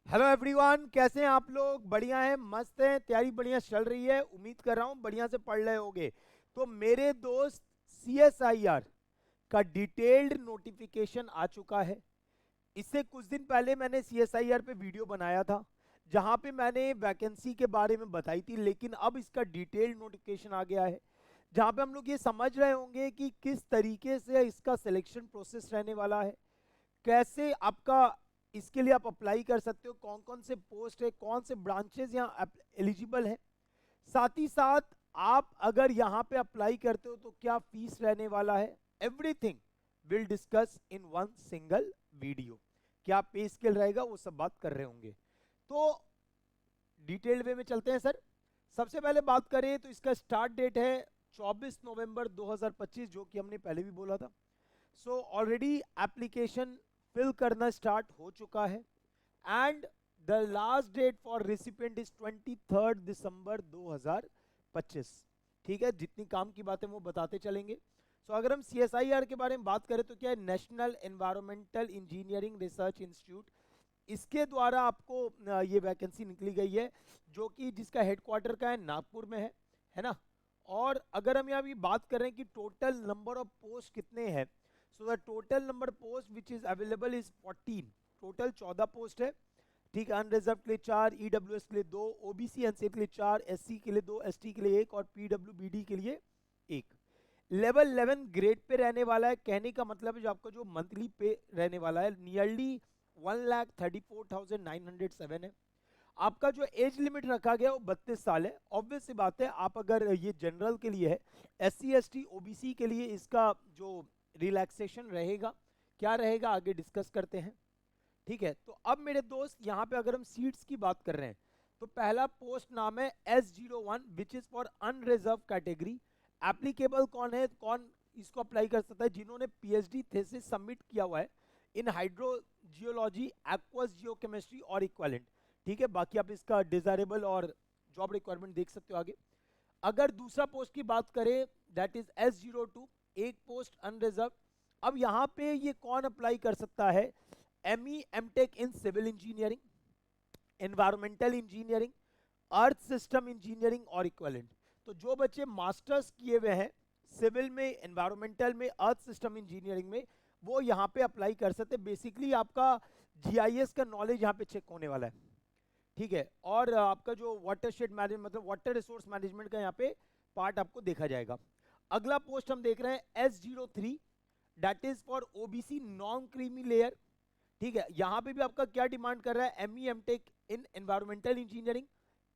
Hello everyone, कैसे हैं आप लोग? बढ़िया हैं, मस्त हैं, तैयारी बढ़िया चल रही है। उम्मीद कर रहा हूं बढ़िया से पढ़ रहे होगे। तो मेरे दोस्त, सीएसआईआर का डिटेल्ड नोटिफिकेशन आ चुका है। इससे कुछ दिन पहले मैंने सीएसआईआर पे वीडियो बनाया था जहां पे मैंने वैकेंसी के बारे में बताई थी, लेकिन अब इसका डिटेल्ड नोटिफिकेशन आ गया है जहां पे हम लोग ये समझ रहे होंगे कि किस तरीके से इसका सिलेक्शन प्रोसेस रहने वाला है, कैसे आपका इसके लिए आप अप्लाई कर सकते हो, कौन कौन से पोस्ट है, कौन से ब्रांचेस यहाँ एलिजिबल है। साथ ही साथ आप अगर यहाँ पे अप्लाई करते हो तो क्या फीस रहने वाला है, everything will discuss in one single video. क्या पे स्केल रहेगा, वो सब बात कर रहे होंगे। तो डिटेल्ड वे में चलते हैं सर। सबसे पहले बात करें तो इसका स्टार्ट डेट है 24 नवंबर 2025, जो कि हमने पहले भी बोला था। सो ऑलरेडी एप्लीकेशन फिल करना स्टार्ट हो चुका है and the last date for recipient is 23 December 2025। ठीक है, जितनी काम की बातें वो बताते चलेंगे। सो अगर हम सीएसआईआर के बारे में बात करें तो क्या है, national environmental engineering research institute, इसके द्वारा आपको ये वैकेंसी निकली गई है, जो कि जिसका हेडक्वार्टर का है नागपुर में है ना। और अगर हम यहाँ भी बात करें कि टोटल नंबर ऑफ पोस्ट कितने हैं, so the total number post which is available is 14। Total 14 post है। ठीक है, अनरिजर्व के लिए 4, ईडब्ल्यूएस के लिए 2, ओबीसी एनसी के लिए 4, एससी के लिए 2, एसटी के लिए 1 और पीडब्ल्यूबीडी के लिए 1। लेवल 11 ग्रेड पे रहने वाला है। कहने का मतलब है जो आपका जो मंथली पे रहने वाला है नियरली 1,34,907 है। आपका जो एज लिमिट रखा गया वो 32 साल है। ऑब्वियस सी बात है, आप अगर ये जनरल के लिए है, S C S T OBC के लिए इसका जो रिलैक्सेशन रहेगा, क्या रहेगा, आगे डिस्कस करते हैं। ठीक है, तो अब मेरे दोस्त यहाँ पे अगर हम सीट्स की बात कर रहे हैं तो पहला पोस्ट नाम है S01 which is for unreserved category. Applicable कौन है, कौन इसको अप्लाई कर सकता है? जिन्होंने पीएचडी थीसिस सबमिट किया हुआ है इन हाइड्रोजियोलॉजी, एक्वस जियोकेमिस्ट्री और इक्विवेलेंट। ठीक है, बाकी आप इसका डिजायरेबल और जॉब रिक्वायरमेंट देख सकते हो आगे। अगर दूसरा पोस्ट की बात करें दैट इज S02, एक पोस्ट अनरिजर्व। अब यहाँ पे ये कौन अप्लाई कर सकता है? ME MTech in civil engineering, environmental engineering, earth system engineering और इक्विवेलेंट। तो जो बच्चे मास्टर्स किए हुए हैं सिविल में, एनवायरमेंटल में, अर्थ सिस्टम इंजीनियरिंग में, वो यहाँ पे अप्लाई कर सकते हैं। बेसिकली आपका जीआईएस का नॉलेज यहाँ पे चेक होने वाला है। ठीक है, और आपका जो वाटर शेड मैनेजमेंट मतलब वाटर रिसोर्स मैनेजमेंट का यहाँ पे पार्ट आपको देखा जाएगा। अगला पोस्ट हम देख रहे हैं S03, that is for OBC non creamy layer. ठीक है, यहां पे भी आपका क्या डिमांड कर रहा है? ME MTech in environmental engineering,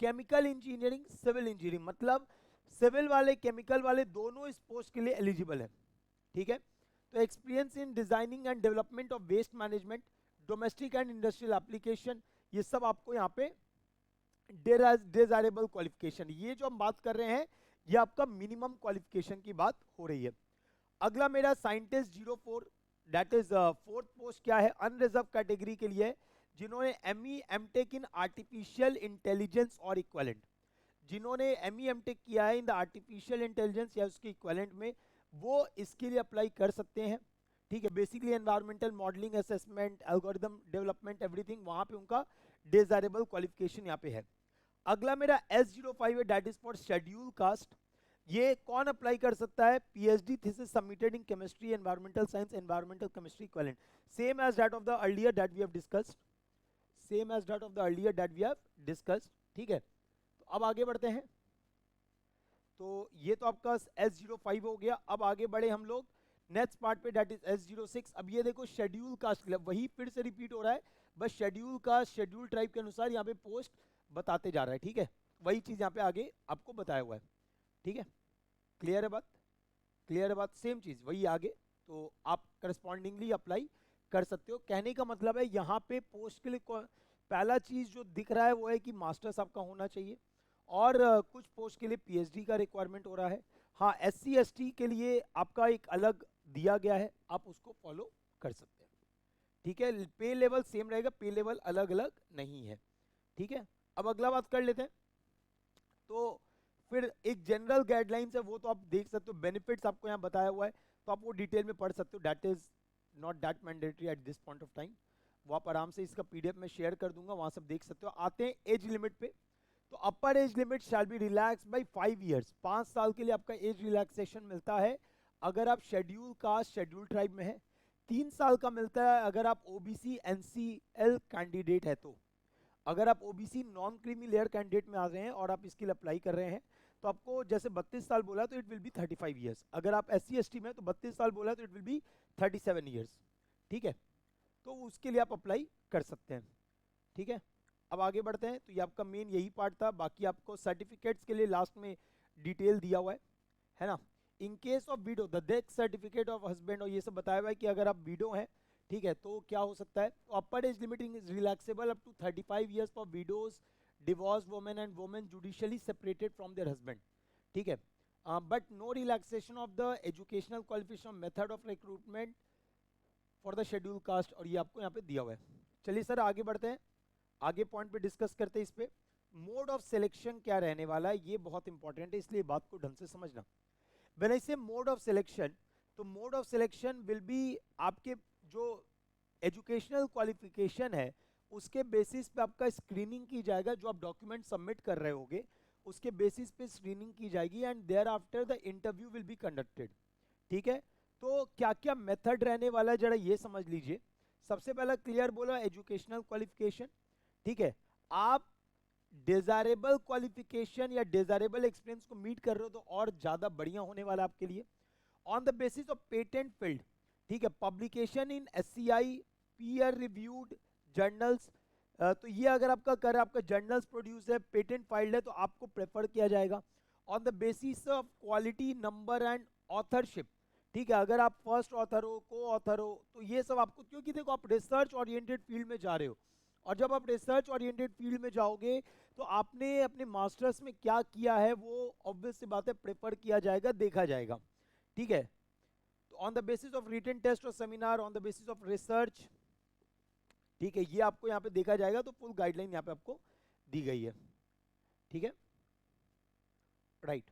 chemical engineering, civil engineering, मतलब सिविल वाले केमिकल वाले दोनों इस पोस्ट के लिए एलिजिबल है। ठीक है, तो experience in designing and development of waste management, domestic and industrial application, ये सब आपको यहाँ पे डिजायरेबल क्वालिफिकेशन। ये जो हम बात कर रहे हैं ये आपका मिनिमम क्वालिफिकेशन की बात हो रही है। अगला मेरा scientist 04, that is fourth post क्या है? अनरिजर्व कैटेगरी के लिए, जिन्होंने ME MTech in artificial intelligence और इक्विवेलेंट। जिन्होंने एमई एमटेक किया है इन द आर्टिफिशियल इंटेलिजेंस या उसके इक्विवेलेंट में, वो इसके लिए अप्लाई कर सकते हैं। ठीक है, basically environmental modelling, assessment, algorithm development, everything वहां पे उनका डिजायरेबल क्वालिफिकेशन यहाँ पे है। अगला मेरा S05 है, that is for schedule caste. ये कौन अप्लाई कर सकता है? PhD thesis submitted in chemistry, environmental science, environmental chemistry equivalent, same as that of the earlier that we have discussed, same as that of the earlier that we have discussed. ठीक है, तो अब आगे बढ़ते हैं। तो ये तो आपका S05 हो गया। अब आगे बढ़े हम लोग नेक्स्ट पार्ट पे, दैट इज S06। अब ये देखो शेड्यूल कास्ट, वही फिर से रिपीट हो रहा है, बस शेड्यूल कास्ट, शेड्यूल ट्राइब के अनुसार यहाँ पे पोस्ट बताते जा रहा है। ठीक है, वही चीज यहाँ पे आगे आपको बताया हुआ है। ठीक है, क्लियर है बात? क्लियर है बात, सेम चीज वही आगे। तो आप करस्पॉन्डिंगली अप्लाई कर सकते हो। कहने का मतलब है यहाँ पे पोस्ट के लिए पहला चीज जो दिख रहा है वो है कि मास्टर्स आपका होना चाहिए, और कुछ पोस्ट के लिए पीएचडी का रिक्वायरमेंट हो रहा है। हाँ, एससी एसटी के लिए आपका एक अलग दिया गया है, आप उसको फॉलो कर सकते हैं। ठीक है, पे लेवल सेम रहेगा, पे लेवल अलग अलग नहीं है। ठीक है, अब अगला बात कर लेते हैं। तो फिर एक जनरल गाइडलाइंस है, वो तो आप देख सकते हो, बेनिफिट्स आपको यहाँ बताया हुआ है, तो आप वो डिटेल में पढ़ सकते हो, that is not that mandatory at this point of time. वो आप आराम से इसका पीडीएफ में शेयर कर दूंगा, वहां सब देख सकते हो। आते हैं एज लिमिट पे। तो upper age limit shall be relax by 5 years, 5 साल के लिए आपका एज रिलैक्सेशन मिलता है अगर आप शेड्यूल कास्ट शेड्यूल ट्राइब में है। 3 साल का मिलता है अगर आप ओबीसी एनसीएल कैंडिडेट है। तो अगर आप OBC non creamy layer candidate में आ रहे हैं और आप इसके लिए अप्लाई कर रहे हैं तो आपको जैसे 32 साल बोला तो इट विल बी 35 इयर्स। अगर आप एससी एसटी में तो 32 साल बोला तो इट विल बी 37 इयर्स। ठीक है, तो उसके लिए आप अप्लाई कर सकते हैं। ठीक है, अब आगे बढ़ते हैं। तो ये आपका मेन यही पार्ट था। बाकी आपको सर्टिफिकेट्स के लिए लास्ट में डिटेल दिया हुआ है ना। In case of window the death certificate of husband, और ये सब बताया हुआ है कि अगर आप विडो हैं, ठीक है, तो क्या हो सकता है। Upper age limiting is relaxable up to 35 years for widows, divorce women and women judicially separated from their husband. ठीक है, but no relaxation of the educational qualification method of recruitment for the schedule caste, और ये आपको यहाँ पे दिया हुआ है। चलिए सर आगे बढ़ते हैं, आगे पॉइंट पे डिस्कस करते हैं इस पे। मोड ऑफ सिलेक्शन क्या रहने वाला है, ये बहुत इंपॉर्टेंट है, इसलिए बात को ढंग से समझना। व्हेन आई से मोड ऑफ सिलेक्शन, तो mode of selection will be आपके जो एजुकेशनल क्वालिफिकेशन है उसके बेसिस पे आपका स्क्रीनिंग की जाएगा। जो आप डॉक्यूमेंट सबमिट कर रहे होगे उसके बेसिस पे स्क्रीनिंग की जाएगी and thereafter the interview will be conducted. ठीक है, तो क्या क्या मेथड रहने वाला है जरा ये समझ लीजिए। सबसे पहला क्लियर बोला एजुकेशनल क्वालिफिकेशन। ठीक है, आप डिजायरेबल क्वालिफिकेशन या डिजायरेबल एक्सपीरियंस को मीट कर रहे हो तो और ज्यादा बढ़िया होने वाला आपके लिए। On the basis of patent field, ठीक है, publication in SCI peer reviewed journals, तो ये अगर आपका कर आपका जर्नल्स प्रोड्यूस है, पेटेंट फाइल्ड है, तो आपको प्रेफर किया जाएगा। On the basis of quality number and authorship, ठीक है, अगर आप फर्स्ट ऑथर हो, को ऑथर हो, तो ये सब आपको, क्योंकि देखो आप रिसर्च ओरिएंटेड फील्ड में जा रहे हो, और जब आप रिसर्च ओरिएंटेड फील्ड में जाओगे तो आपने अपने मास्टर्स में क्या किया है वो ऑब्वियस सी बात है प्रेफर किया जाएगा, देखा जाएगा। ठीक है, तो on the basis of written test और seminar, on the basis of research, ठीक है, ये आपको यहाँ पे देखा जाएगा। तो फुल गाइडलाइन यहाँ पे आपको दी गई है। ठीक है, राइट।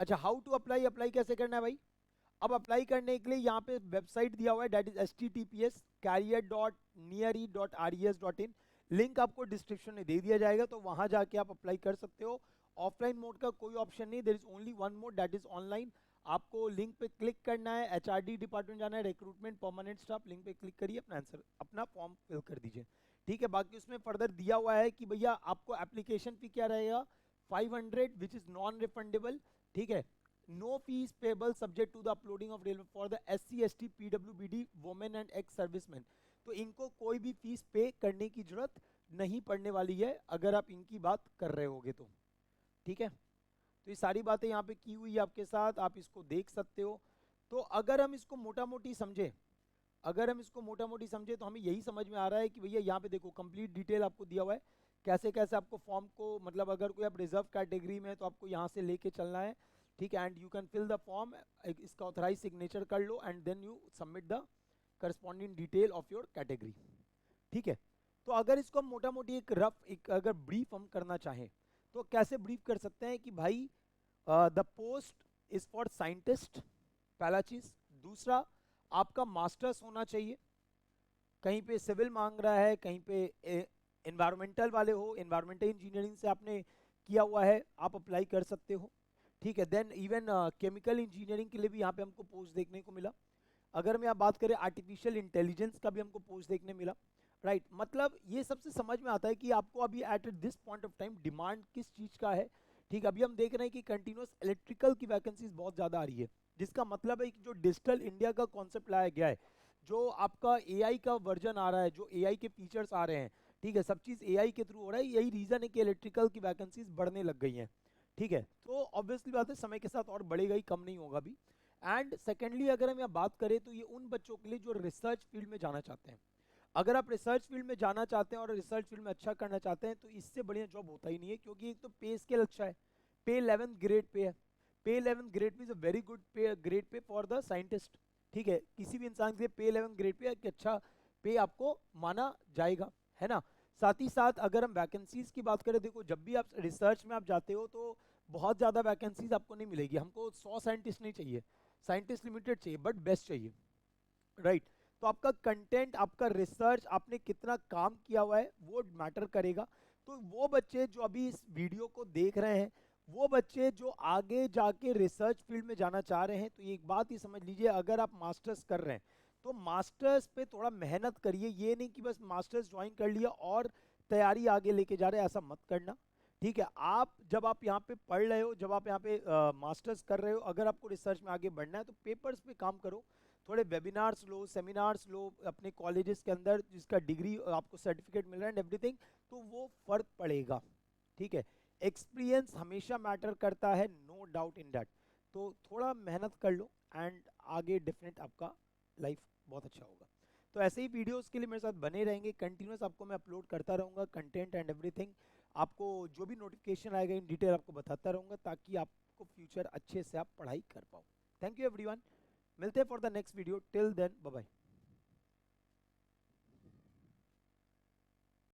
अच्छा, हाउ टू अप्लाई, अप्लाई कैसे करना है भाई। अब अप्लाई करने के लिए यहाँ पे वेबसाइट दिया हुआ है, दैट इज https://career.neari.res.in। लिंक आपको डिस्क्रिप्शन में दे दिया जाएगा, तो वहां जाके आप अप्लाई कर सकते हो। ऑफलाइन मोड का कोई ऑप्शन नहीं, there is only one mode that is online. आपको लिंक पे क्लिक करना है, एचआरडी डिपार्टमेंट जाना है, रिक्रूटमेंट परमानेंट स्टाफ, लिंक पे क्लिक करिए, अपना आंसर अपना फॉर्म फिल कर दीजिए। ठीक है, बाकी उसमें फर्दर दिया हुआ है कि भैया आपको एप्लीकेशन फी क्या रहेगा, 500 विच इज नॉन रिफंडेबल। ठीक है, no fees payable subject to the uploading of railway for the SC ST PWBD women and ex servicemen। तो इनको कोई भी फीस पे करने की जरूरत नहीं पड़ने वाली है अगर आप इनकी बात कर रहे होगे तो। ठीक है, तो ये सारी बातें यहाँ पे की हुई है आपके साथ, आप इसको देख सकते हो। तो अगर हम इसको मोटा मोटी समझे, अगर हम इसको मोटा मोटी समझे तो हमें यही समझ में आ रहा है कि भैया यहाँ पे देखो कंप्लीट डिटेल आपको दिया हुआ है, कैसे कैसे आपको फॉर्म को, मतलब अगर कोई आप रिजर्व कैटेगरी में है तो आपको यहाँ से लेके चलना है। ठीक है, and you can fill the form, इसका ऑथराइज सिग्नेचर कर लो and then you submit the corresponding detail of your category. ठीक है, तो अगर इसको हम मोटा मोटी एक रफ एक अगर ब्रीफ हम करना चाहें तो कैसे ब्रीफ कर सकते हैं कि भाई the post is for scientist, पहला चीज। दूसरा, आपका मास्टर्स होना चाहिए, कहीं पे सिविल मांग रहा है, कहीं पे एनवायरमेंटल वाले हो, एनवायरमेंटल इंजीनियरिंग से आपने किया हुआ है, आप अप्लाई कर सकते हो। ठीक है, देन इवन केमिकल इंजीनियरिंग के लिए भी यहाँ पे हमको पोस्ट देखने को मिला। अगर मैं आप बात करें आर्टिफिशियल इंटेलिजेंस का भी हमको पोस्ट देखने मिला। राइट, मतलब ये सबसे समझ में आता है कि आपको अभी at this point of time demand किस चीज़ का है। ठीक है, अभी हम देख रहे हैं कि कंटिन्यूस इलेक्ट्रिकल की वैकेंसीज बहुत ज़्यादा आ रही है, जिसका मतलब है कि जो डिजिटल इंडिया का कॉन्सेप्ट लाया गया है, जो आपका एआई का वर्जन आ रहा है, जो एआई के फीचर्स आ रहे हैं, ठीक है, सब चीज़ एआई के थ्रू हो रहा है, यही रीज़न है कि इलेक्ट्रिकल की वैकेंसीज बढ़ने लग गई हैं। ठीक है, तो ऑब्वियसली बात है समय के साथ और बढ़ेगा ही, कम नहीं होगा भी। एंड सेकेंडली अगर हम यहाँ बात करें तो ये उन बच्चों के लिए जो रिसर्च फील्ड में जाना चाहते हैं। अगर आप रिसर्च फील्ड में जाना चाहते हैं और रिसर्च फील्ड में अच्छा करना चाहते हैं तो इससे बढ़िया जॉब होता ही नहीं है, क्योंकि एक तो पे स्केल अच्छा है, पे 11th ग्रेड पे है, पे 11th grade pay is a very good pay grade pay for the scientist. ठीक है, किसी भी इंसान के लिए पे 11th ग्रेड पे एक अच्छा पे आपको माना जाएगा, है ना। साथ ही साथ अगर हम वैकेंसीज की बात करें, देखो जब भी आप रिसर्च में आप जाते हो तो बहुत ज़्यादा वैकेंसीज आपको नहीं मिलेगी। हमको 100 साइंटिस्ट नहीं चाहिए, साइंटिस्ट लिमिटेड चाहिए, बट बेस्ट चाहिए। राइट, तो आपका कंटेंट, आपका रिसर्च, आपने कितना काम किया हुआ है वो मैटर करेगा। तो वो बच्चे जो अभी इस वीडियो को देख रहे हैं, वो बच्चे जो आगे जाके रिसर्च फील्ड में जाना चाह रहे हैं, तो एक बात ही समझ लीजिए, अगर आप मास्टर्स कर रहे हैं तो मास्टर्स पे थोड़ा मेहनत करिए। ये नहीं कि बस मास्टर्स ज्वाइन कर लिया और तैयारी आगे लेके जा रहे हैं, ऐसा मत करना। ठीक है, आप जब आप यहाँ पे पढ़ रहे हो, जब आप यहाँ पे मास्टर्स कर रहे हो, अगर आपको रिसर्च में आगे बढ़ना है तो पेपर्स पे काम करो, थोड़े वेबिनार्स लो, सेमिनार्स लो अपने कॉलेजेस के अंदर, जिसका डिग्री आपको सर्टिफिकेट मिल रहा है एंड एवरीथिंग, तो वो फर्क पड़ेगा। ठीक है, एक्सपीरियंस हमेशा मैटर करता है, नो डाउट इन दैट। तो थोड़ा मेहनत कर लो एंड आगे डेफिनेट आपका लाइफ बहुत अच्छा होगा। तो ऐसे ही वीडियोस के लिए मेरे साथ बने रहेंगे, कंटिन्यूस आपको मैं अपलोड करता रहूँगा कंटेंट एंड एवरीथिंग। आपको जो भी नोटिफिकेशन आएगा इन डिटेल आपको बताता रहूँगा, ताकि आपको फ्यूचर अच्छे से आप पढ़ाई कर पाओ। थैंक यू एवरीवन, मिलते हैं for the next video, till then bye bye.